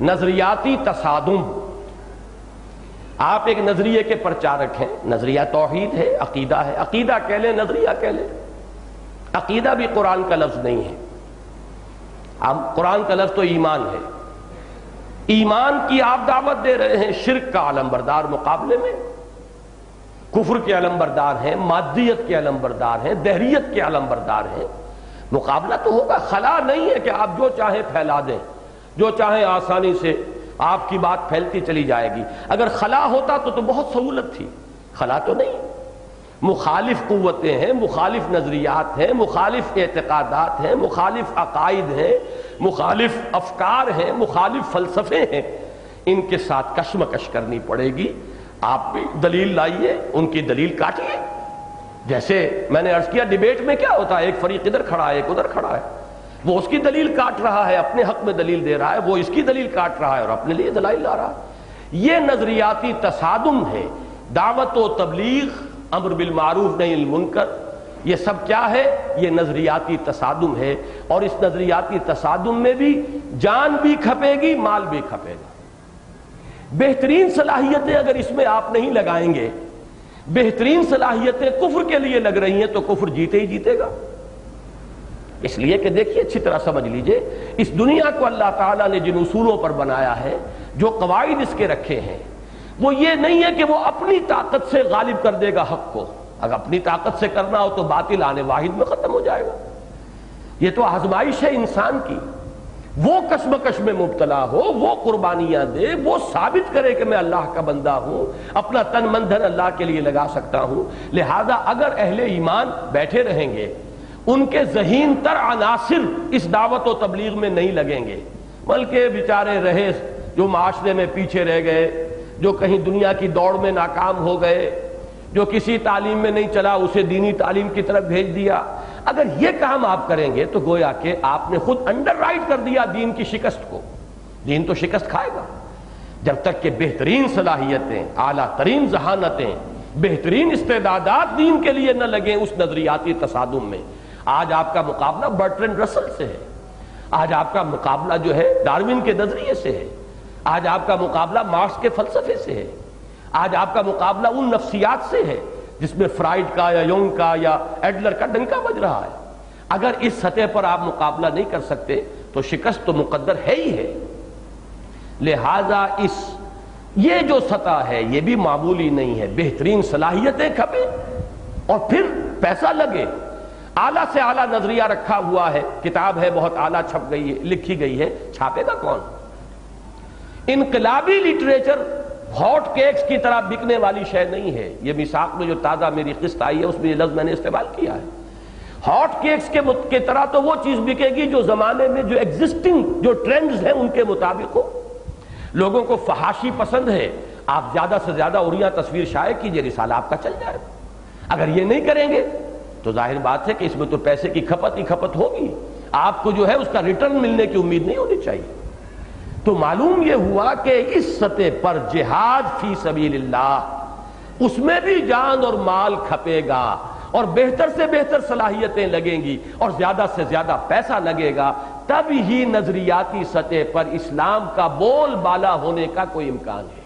نظریاتی تصادم. آپ ایک نظریے کے پرچارک ہیں. نظریہ توحید ہے، عقیدہ ہے. عقیدہ کہہ لیں، نظریہ کہہ لیں. عقیدہ بھی قرآن کا لفظ نہیں ہے. قرآن کا لفظ تو ایمان ہے. ایمان کی آپ دعوت دے رہے ہیں، شرک کا علم بردار مقابلے میں. کفر کے علم بردار ہیں، مادیت کے علم بردار ہیں، دہریت کے علم بردار ہیں. مقابلہ تو ہوگا. خلا نہیں ہے کہ آپ جو چاہیں پھیلا دیں، جو چاہیں آسانی سے آپ کی بات پھیلتی چلی جائے گی. اگر خلا ہوتا تو بہت سہولت تھی. خلا تو نہیں. مخالف قوتیں ہیں، مخالف نظریات ہیں، مخالف اعتقادات ہیں، مخالف عقائد ہیں، مخالف افکار ہیں، مخالف فلسفے ہیں. ان کے ساتھ کشمکش کرنی پڑے گی. آپ بھی دلیل لائیے، ان کی دلیل کاٹیے. جیسے میں نے عرض کیا، ڈیبیٹ میں کیا ہوتا ہے؟ ایک فریق ادھر کھڑا ہے، ایک ادھر کھڑا ہے. وہ اس کی دلیل کاٹ رہا ہے، اپنے حق میں دلیل دے رہا ہے. وہ اس کی دلیل کاٹ رہا ہے اور اپنے لیے دلائل لا رہا ہے. یہ نظریاتی تصادم ہے. دعوت و تبلیغ، امر بالمعروف نہی عن المنکر، یہ سب کیا ہے؟ یہ نظریاتی تصادم ہے. اور اس نظریاتی تصادم میں بھی جان بھی کھپے گی، مال بھی کھپے گا. بہترین صلاحیتیں اگر اس میں آپ نہیں لگائیں گے، بہترین صلاحیتیں کفر کے لیے لگ رہی ہیں، تو کفر جیتے ہی جیتے گا. اس لیے کہ دیکھیے، اچھی طرح سمجھ لیجئے، اس دنیا کو اللہ تعالیٰ نے جن اصولوں پر بنایا ہے، جو قواعد اس کے رکھے ہیں، وہ یہ نہیں ہے کہ وہ اپنی طاقت سے غالب کر دے گا حق کو. اگر اپنی طاقت سے کرنا ہو تو باطل آنے واحد میں ختم ہو جائے گا. یہ تو آزمائش ہے انسان کی. وہ کشمکش میں مبتلا ہو، وہ قربانیاں دے، وہ ثابت کرے کہ میں اللہ کا بندہ ہوں، اپنا تن من دھن اللہ کے لیے لگا سکتا ہوں. لہذا اگر اہل ایمان بیٹھے رہیں گے، ان کے ذہین تر عناصر اس دعوت و تبلیغ میں نہیں لگیں گے، بلکہ بیچارے رہے جو معاشرے میں پیچھے رہ گئے، جو کہیں دنیا کی دوڑ میں ناکام ہو گئے، جو کسی تعلیم میں نہیں چلا اسے دینی تعلیم کی طرف بھیج دیا. اگر یہ کام آپ کریں گے تو گویا کہ آپ نے خود انڈر رائٹ کر دیا دین کی شکست کو. دین تو شکست کھائے گا جب تک کہ بہترین صلاحیتیں، اعلیٰ ترین ذہانتیں، بہترین استعدادات دین کے لیے نہ لگیں اس نظریاتی تصادم میں. آج آپ کا مقابلہ برٹرینڈ رسل سے ہے. آج آپ کا مقابلہ جو ہے ڈارون کے نظریے سے ہے. آج آپ کا مقابلہ مارکس کے فلسفے سے ہے. آج آپ کا مقابلہ ان نفسیات سے ہے جس میں فرائڈ کا یا یونگ کا یا ایڈلر کا ڈنکا بج رہا ہے. اگر اس سطح پر آپ مقابلہ نہیں کر سکتے تو شکست تو مقدر ہے ہی ہے. لہذا یہ جو سطح ہے یہ بھی معمولی نہیں ہے. بہترین صلاحیتیں کھپیں اور پھر پیسہ لگے. اعلیٰ سے اعلیٰ نظریہ رکھا ہوا ہے، کتاب ہے بہت اعلیٰ چھپ گئی ہے، لکھی گئی ہے، چھاپے گا کون؟ انقلابی لٹریچر ہاٹ کیکس کی طرح بکنے والی شے نہیں ہے. یہ میثاق میں جو تازہ میری قسط آئی ہے اس میں یہ لفظ میں نے استعمال کیا ہے. ہاٹ کیکس کے طرح تو وہ چیز بکے گی جو زمانے میں جو ایگزسٹنگ جو ٹرینڈز ہیں ان کے مطابق ہو. لوگوں کو فحاشی پسند ہے، آپ زیادہ سے زیادہ عریاں تصویر شائع کیجئے، رسالہ آپ کا چل جائے. اگر یہ نہیں کریں گے تو ظاہر بات ہے کہ اس میں تو پیسے کی کھپت ہی کھپت ہوگی. آپ کو جو ہے اس کا ریٹرن ملنے کی امید نہیں ہونی چاہیے. تو معلوم یہ ہوا کہ اس سطح پر جہاد فی سبیل اللہ، اس میں بھی جان اور مال کھپے گا اور بہتر سے بہتر صلاحیتیں لگیں گی اور زیادہ سے زیادہ پیسہ لگے گا. تب ہی نظریاتی سطح پر اسلام کا بول بالا ہونے کا کوئی امکان ہے.